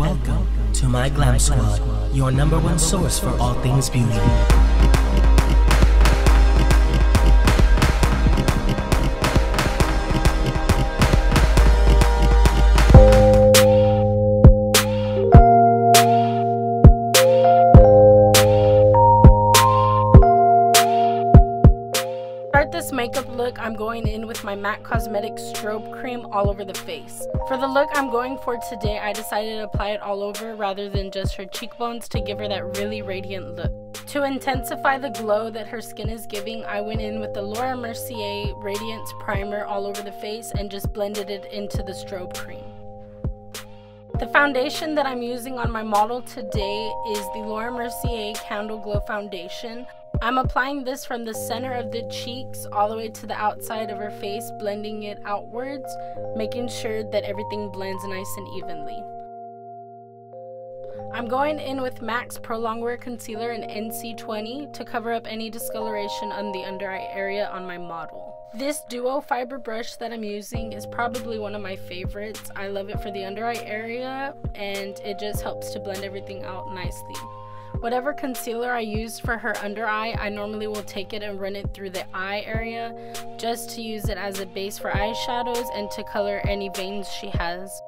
welcome to my Glam Squad, your #1 source for all things beauty. This makeup look, I'm going in with my MAC Cosmetics strobe cream all over the face. For the look I'm going for today, I decided to apply it all over rather than just her cheekbones to give her that really radiant look. To intensify the glow that her skin is giving, I went in with the Laura Mercier Radiance Primer all over the face and just blended it into the strobe cream. The foundation that I'm using on my model today is the Laura Mercier Candle Glow Foundation. I'm applying this from the center of the cheeks all the way to the outside of her face, blending it outwards, making sure that everything blends nice and evenly. I'm going in with MAC's Pro Longwear Concealer in NC20 to cover up any discoloration on the under eye area on my model. This duo fiber brush that I'm using is probably one of my favorites. I love it for the under eye area and it just helps to blend everything out nicely. Whatever concealer I used for her under eye, I normally will take it and run it through the eye area just to use it as a base for eyeshadows and to color any veins she has.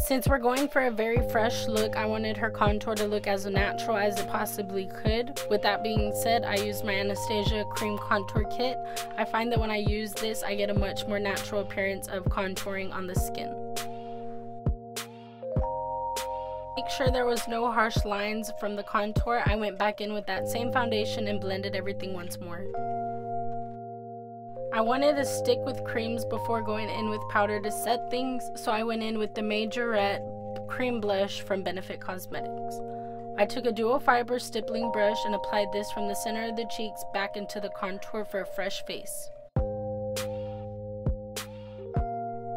Since we're going for a very fresh look, I wanted her contour to look as natural as it possibly could. With that being said, I used my Anastasia Cream Contour Kit. I find that when I use this, I get a much more natural appearance of contouring on the skin. Make sure there was no harsh lines from the contour, I went back in with that same foundation and blended everything once more. I wanted to stick with creams before going in with powder to set things, so I went in with the Majorette Cream Blush from Benefit Cosmetics. I took a dual fiber stippling brush and applied this from the center of the cheeks back into the contour for a fresh face.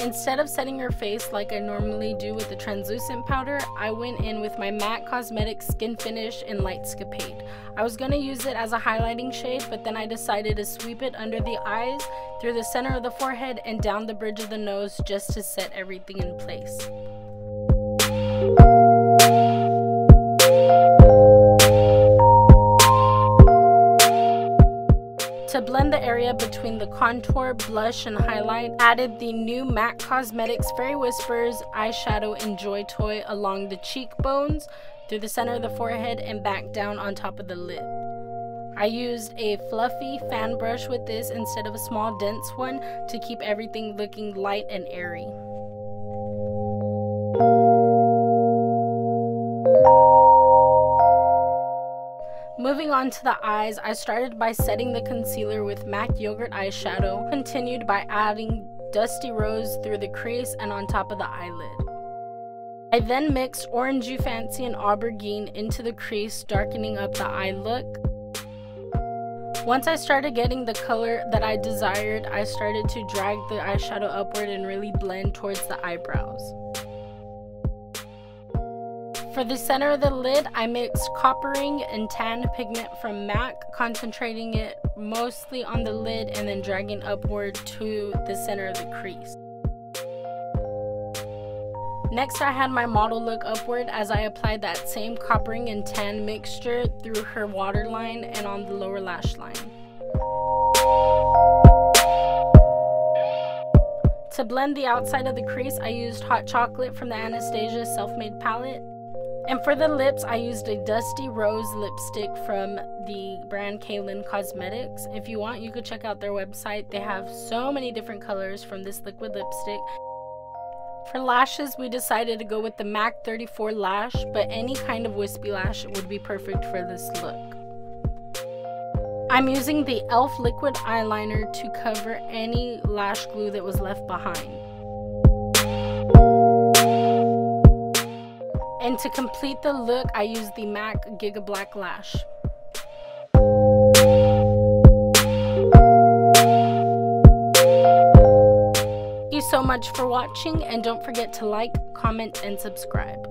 Instead of setting her face like I normally do with the translucent powder, I went in with my MAC Cosmetics Skin Finish in Lightscapade. I was going to use it as a highlighting shade, but then I decided to sweep it under the eyes, through the center of the forehead, and down the bridge of the nose just to set everything in place. To blend the area between the contour, blush, and highlight, added the new MAC Cosmetics Fairy Whispers eyeshadow in Joy Toy along the cheekbones, through the center of the forehead, and back down on top of the lid. I used a fluffy fan brush with this instead of a small dense one to keep everything looking light and airy. Moving on to the eyes, I started by setting the concealer with MAC Yogurt eyeshadow, continued by adding Dusty Rose through the crease and on top of the eyelid. I then mixed Orange You Fancy and Aubergine into the crease, darkening up the eye look. Once I started getting the color that I desired, I started to drag the eyeshadow upward and really blend towards the eyebrows. For the center of the lid, I mixed Coppering and Tan pigment from MAC, concentrating it mostly on the lid and then dragging upward to the center of the crease. Next, I had my model look upward as I applied that same Coppering and Tan mixture through her waterline and on the lower lash line. To blend the outside of the crease, I used Hot Chocolate from the Anastasia Self-Made palette. And for the lips, I used a Dusty Rose lipstick from the brand Kaylin Cosmetics. If you want, you could check out their website. They have so many different colors from this liquid lipstick. For lashes, we decided to go with the MAC 34 lash, but any kind of wispy lash would be perfect for this look. I'm using the e.l.f. liquid eyeliner to cover any lash glue that was left behind. And to complete the look, I used the MAC Giga Black Lash. Thank you so much for watching, and don't forget to like, comment, and subscribe.